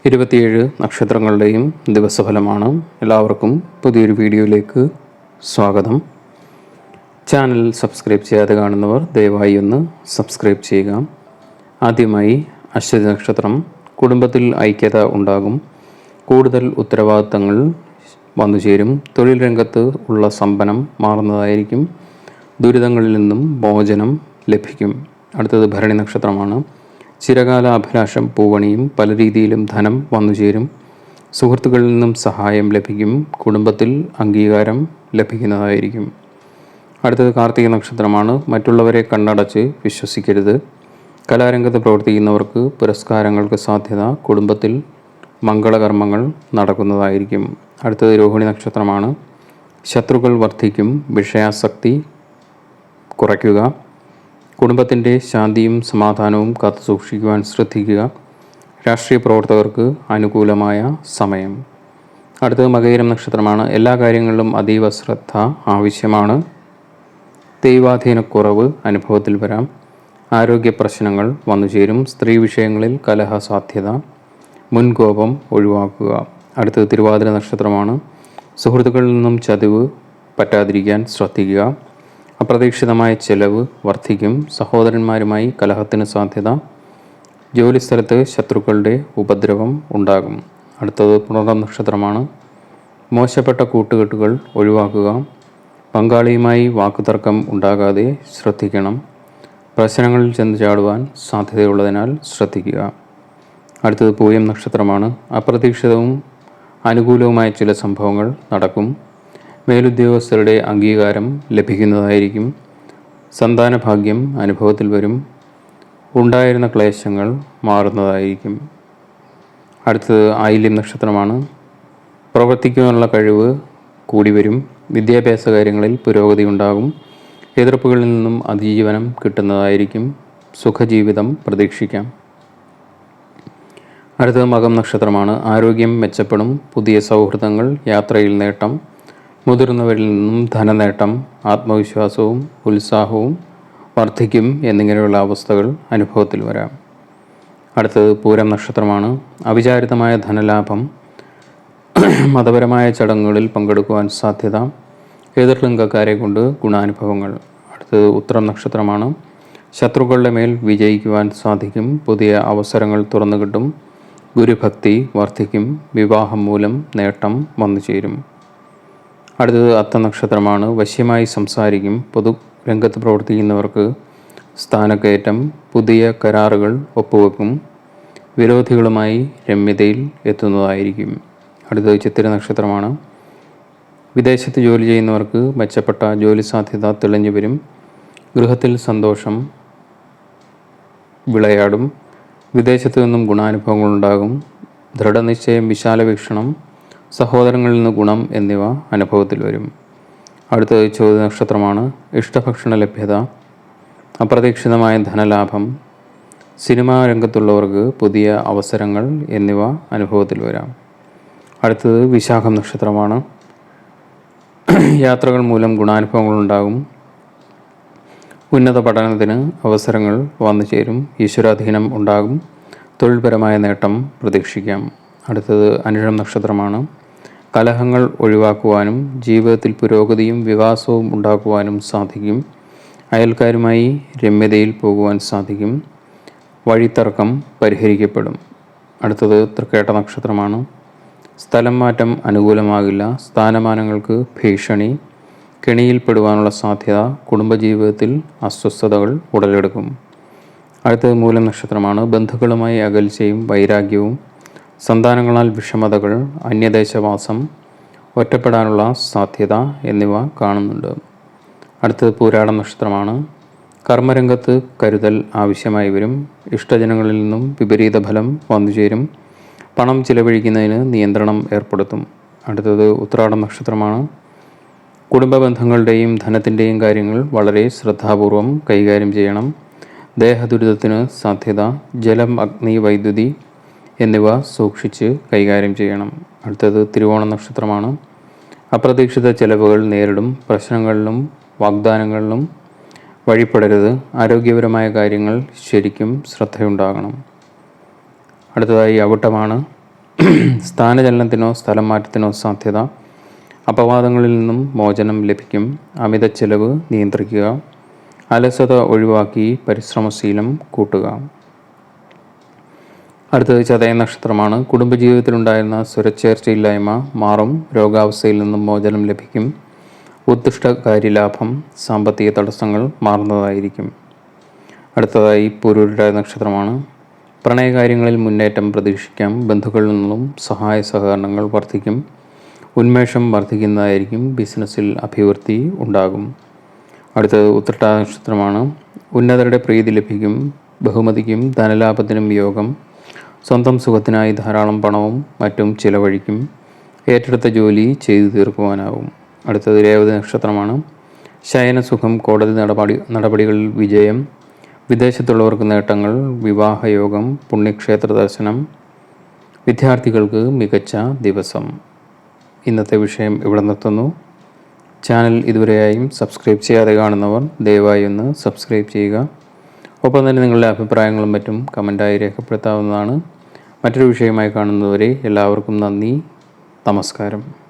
27 നക്ഷത്രങ്ങളുടെയും ദിവസഫലമാണ്. എല്ലാവർക്കും പുതിയൊരു വീഡിയോയിലേക്ക് സ്വാഗതം. ചാനൽ സബ്സ്ക്രൈബ് ചെയ്യാതെ കാണുന്നവർ ദയവായി ഒന്ന് സബ്സ്ക്രൈബ് ചെയ്യുക. ആദ്യമായി അശ്വതി നക്ഷത്രം. കുടുംബത്തിൽ ഐക്യത ഉണ്ടാകും. കൂടുതൽ ഉത്തരവാദിത്തങ്ങൾ വന്നുചേരും. തൊഴിൽ രംഗത്ത് ഉള്ള സമ്പന്നം മാറുന്നതായിരിക്കും. ദുരിതങ്ങളിൽ നിന്നും മോചനം ലഭിക്കും. അടുത്തത് ഭരണി നക്ഷത്രമാണ്. ചിരകാല അഭിലാഷം പൂവണിയും. പല രീതിയിലും ധനം വന്നുചേരും. സുഹൃത്തുക്കളിൽ നിന്നും സഹായം ലഭിക്കും. കുടുംബത്തിൽ അംഗീകാരം ലഭിക്കുന്നതായിരിക്കും. അടുത്തത് കാർത്തിക നക്ഷത്രമാണ്. മറ്റുള്ളവരെ കണ്ണടച്ച് വിശ്വസിക്കരുത്. കലാരംഗത്ത് പ്രവർത്തിക്കുന്നവർക്ക് പുരസ്കാരങ്ങൾക്ക് സാധ്യത. കുടുംബത്തിൽ മംഗളകർമ്മങ്ങൾ നടക്കുന്നതായിരിക്കും. അടുത്തത് രോഹിണി നക്ഷത്രമാണ്. ശത്രുക്കൾ വർദ്ധിക്കും. വിഷയാസക്തി കുറയ്ക്കുക. കുടുംബത്തിൻ്റെ ശാന്തിയും സമാധാനവും കാത്തു സൂക്ഷിക്കുവാൻ ശ്രദ്ധിക്കുക. രാഷ്ട്രീയ പ്രവർത്തകർക്ക് അനുകൂലമായ സമയം. അടുത്തത് മകയിരം നക്ഷത്രമാണ്. എല്ലാ കാര്യങ്ങളിലും അതീവ ശ്രദ്ധ ആവശ്യമാണ്. ദൈവാധീനക്കുറവ് അനുഭവത്തിൽ വരാം. ആരോഗ്യ പ്രശ്നങ്ങൾ വന്നുചേരും. സ്ത്രീ വിഷയങ്ങളിൽ കലഹ സാധ്യത. മുൻകോപം ഒഴിവാക്കുക. അടുത്തത് തിരുവാതിര നക്ഷത്രമാണ്. സുഹൃത്തുക്കളിൽ നിന്നും ചതിവ് പറ്റാതിരിക്കാൻ ശ്രദ്ധിക്കുക. അപ്രതീക്ഷിതമായ ചെലവ് വർദ്ധിക്കും. സഹോദരന്മാരുമായി കലഹത്തിന് സാധ്യത. ജോലിസ്ഥലത്ത് ശത്രുക്കളുടെ ഉപദ്രവം ഉണ്ടാകും. അടുത്തത് പുണർദം നക്ഷത്രമാണ്. മോശപ്പെട്ട കൂട്ടുകെട്ടുകൾ ഒഴിവാക്കുക. പങ്കാളിയുമായി വാക്കുതർക്കം ഉണ്ടാകാതെ ശ്രദ്ധിക്കണം. പ്രശ്നങ്ങളിൽ ചെന്ന് ചാടുവാൻ സാധ്യതയുള്ളതിനാൽ ശ്രദ്ധിക്കുക. അടുത്തത് പൂയം നക്ഷത്രമാണ്. അപ്രതീക്ഷിതവും അനുകൂലവുമായ ചില സംഭവങ്ങൾ നടക്കും. മേലുദ്യോഗസ്ഥരുടെ അംഗീകാരം ലഭിക്കുന്നതായിരിക്കും. സന്താനഭാഗ്യം അനുഭവത്തിൽ വരും. ഉണ്ടായിരുന്ന ക്ലേശങ്ങൾ മാറുന്നതായിരിക്കും. അടുത്തത് ആയില്യം നക്ഷത്രമാണ്. പ്രവർത്തിക്കുവാനുള്ള കഴിവ് കൂടി വരും. വിദ്യാഭ്യാസ കാര്യങ്ങളിൽ പുരോഗതി ഉണ്ടാകും. എതിർപ്പുകളിൽ നിന്നും അതിജീവനം കിട്ടുന്നതായിരിക്കും. സുഖജീവിതം പ്രതീക്ഷിക്കാം. അടുത്തത് മകം നക്ഷത്രമാണ്. ആരോഗ്യം മെച്ചപ്പെടും. പുതിയ സൗഹൃദങ്ങൾ, യാത്രയിൽ നേട്ടം, മുതിർന്നവരിൽ നിന്നും ധനനേട്ടം, ആത്മവിശ്വാസവും ഉത്സാഹവും വർദ്ധിക്കും എന്നിങ്ങനെയുള്ള അവസ്ഥകൾ അനുഭവത്തിൽ വരാം. അടുത്തത് പൂരം നക്ഷത്രമാണ്. അവിചാരിതമായ ധനലാഭം. മതപരമായ ചടങ്ങുകളിൽ പങ്കെടുക്കുവാൻ സാധ്യത. എതിർലിംഗക്കാരെ കൊണ്ട് ഗുണാനുഭവങ്ങൾ. അടുത്തത് ഉത്രം നക്ഷത്രമാണ്. ശത്രുക്കളുടെ മേൽ വിജയിക്കുവാൻ സാധിക്കും. പുതിയ അവസരങ്ങൾ തുറന്നു കിട്ടും. ഗുരുഭക്തി വർദ്ധിക്കും. വിവാഹം മൂലം നേട്ടം വന്നു ചേരും. അടുത്തത് അത്ത നക്ഷത്രമാണ്. വശ്യമായി സംസാരിക്കും. പൊതുരംഗത്ത് പ്രവർത്തിക്കുന്നവർക്ക് സ്ഥാനക്കയറ്റം. പുതിയ കരാറുകൾ ഒപ്പുവെക്കും. വിരോധികളുമായി രമ്യതയിൽ എത്തുന്നതായിരിക്കും. അടുത്തത് ചിത്തിര നക്ഷത്രമാണ്. വിദേശത്ത് ജോലി ചെയ്യുന്നവർക്ക് മെച്ചപ്പെട്ട ജോലി സാധ്യത തെളിഞ്ഞു വരും. ഗൃഹത്തിൽ സന്തോഷം വിളയാടും. വിദേശത്തു നിന്നും ഗുണാനുഭവങ്ങളുണ്ടാകും. ദൃഢനിശ്ചയം, വിശാല വീക്ഷണം, സഹോദരങ്ങളിൽ നിന്ന് ഗുണം എന്നിവ അനുഭവത്തിൽ വരും. അടുത്തത് ചോദ്യ നക്ഷത്രമാണ്. ഇഷ്ടഭക്ഷണ ലഭ്യത. അപ്രതീക്ഷിതമായ ധനലാഭം. സിനിമാ രംഗത്തുള്ളവർക്ക് പുതിയ അവസരങ്ങൾ എന്നിവ അനുഭവത്തിൽ വരാം. അടുത്തത് വിശാഖം നക്ഷത്രമാണ്. യാത്രകൾ മൂലം ഗുണാനുഭവങ്ങളുണ്ടാകും. ഉന്നത പഠനത്തിന് അവസരങ്ങൾ വന്നു ചേരും. ഈശ്വരാധീനം ഉണ്ടാകും. തൊഴിൽപരമായ നേട്ടം പ്രതീക്ഷിക്കാം. അടുത്തത് അനിഴം നക്ഷത്രമാണ്. കലഹങ്ങൾ ഒഴിവാക്കുവാനും ജീവിതത്തിൽ പുരോഗതിയും വികാസവും ഉണ്ടാക്കുവാനും സാധിക്കും. അയൽക്കാരുമായി രമ്യതയിൽ പോകുവാൻ സാധിക്കും. വഴിത്തർക്കം പരിഹരിക്കപ്പെടും. അടുത്തത് തൃക്കേട്ട നക്ഷത്രമാണ്. സ്ഥലം മാറ്റം അനുകൂലമാകില്ല. സ്ഥാനമാനങ്ങൾക്ക് ഭീഷണി. കെണിയിൽപ്പെടുവാനുള്ള സാധ്യത. കുടുംബജീവിതത്തിൽ അസ്വസ്ഥതകൾ ഉടലെടുക്കും. അടുത്തത് മൂലം നക്ഷത്രമാണ്. ബന്ധുക്കളുമായി അകൽച്ചയും വൈരാഗ്യവും. സന്താനങ്ങളാൽ വിഷമതകൾ. അന്യദേശവാസം. ഒറ്റപ്പെടാനുള്ള സാധ്യത എന്നിവ കാണുന്നുണ്ട്. അടുത്തത് പൂരാടം നക്ഷത്രമാണ്. കർമ്മരംഗത്ത് കരുതൽ ആവശ്യമായി വരും. ഇഷ്ടജനങ്ങളിൽ നിന്നും വിപരീത ഫലം വന്നുചേരും. പണം ചിലവഴിക്കുന്നതിന് നിയന്ത്രണം ഏർപ്പെടുത്തും. അടുത്തത് ഉത്രാടം നക്ഷത്രമാണ്. കുടുംബ ബന്ധങ്ങളുടെയും ധനത്തിൻ്റെയും കാര്യങ്ങൾ വളരെ ശ്രദ്ധാപൂർവം കൈകാര്യം ചെയ്യണം. ദേഹദുരിതത്തിന് സാധ്യത. ജലം, അഗ്നി, വൈദ്യുതി എന്നിവ സൂക്ഷിച്ച് കൈകാര്യം ചെയ്യണം. അടുത്തത് തിരുവോണ നക്ഷത്രമാണ്. അപ്രതീക്ഷിത ചെലവുകൾ നേരിടും. പ്രശ്നങ്ങളിലും വാഗ്ദാനങ്ങളിലും വഴിപ്പെടരുത്. ആരോഗ്യപരമായ കാര്യങ്ങൾ ശരിക്കും ശ്രദ്ധയുണ്ടാകണം. അടുത്തതായി അവിട്ടമാണ്. സ്ഥാനചലനത്തിനോ സ്ഥലം മാറ്റത്തിനോ സാധ്യത. അപവാദങ്ങളിൽ നിന്നും മോചനം ലഭിക്കും. അമിത ചെലവ് നിയന്ത്രിക്കുക. അലസത ഒഴിവാക്കി പരിശ്രമശീലം കൂട്ടുക. അടുത്തത് ചതയ നക്ഷത്രമാണ്. കുടുംബജീവിതത്തിലുണ്ടായിരുന്ന സ്വരച്ചേർച്ചയില്ലായ്മ മാറും. രോഗാവസ്ഥയിൽ നിന്നും മോചനം ലഭിക്കും. ഉദ്ദിഷ്ട കാര്യലാഭം. സാമ്പത്തിക തടസ്സങ്ങൾ മാറുന്നതായിരിക്കും. അടുത്തതായി പൂരുരുട്ടാതി നക്ഷത്രമാണ്. പ്രണയകാര്യങ്ങളിൽ മുന്നേറ്റം പ്രതീക്ഷിക്കാം. ബന്ധുക്കളിൽ നിന്നും സഹായ സഹകരണങ്ങൾ വർദ്ധിക്കും. ഉന്മേഷം വർദ്ധിക്കുന്നതായിരിക്കും. ബിസിനസ്സിൽ അഭിവൃദ്ധി ഉണ്ടാകും. അടുത്തത് ഉത്രട്ടാതി നക്ഷത്രമാണ്. ഉന്നതരുടെ പ്രീതി ലഭിക്കും. ബഹുമതിക്കും ധനലാഭത്തിനും യോഗം. സ്വന്തം സുഖത്തിനായി ധാരാളം പണവും മറ്റും ചിലവഴിക്കും. ഏറ്റെടുത്ത ജോലി ചെയ്തു തീർക്കുവാനാവും. അടുത്തത് രേവതി നക്ഷത്രമാണ്. ശയനസുഖം. കോടതി നടപടികളിൽ വിജയം. വിദേശത്തുള്ളവർക്ക് നേട്ടങ്ങൾ. വിവാഹയോഗം. പുണ്യക്ഷേത്ര ദർശനം. വിദ്യാർത്ഥികൾക്ക് മികച്ച ദിവസം. ഇന്നത്തെ വിഷയം ഇവിടെ നിർത്തുന്നു. ചാനൽ ഇതുവരെയായും സബ്സ്ക്രൈബ് ചെയ്യാതെ കാണുന്നവർ ദയവായി ഒന്ന് സബ്സ്ക്രൈബ് ചെയ്യുക. ഒപ്പം തന്നെ നിങ്ങളുടെ അഭിപ്രായങ്ങളും മറ്റും കമൻറ്റായി രേഖപ്പെടുത്താവുന്നതാണ്. മറ്റൊരു വിഷയമായി കാണുന്നതുവരെ എല്ലാവർക്കും നന്ദി. നമസ്കാരം.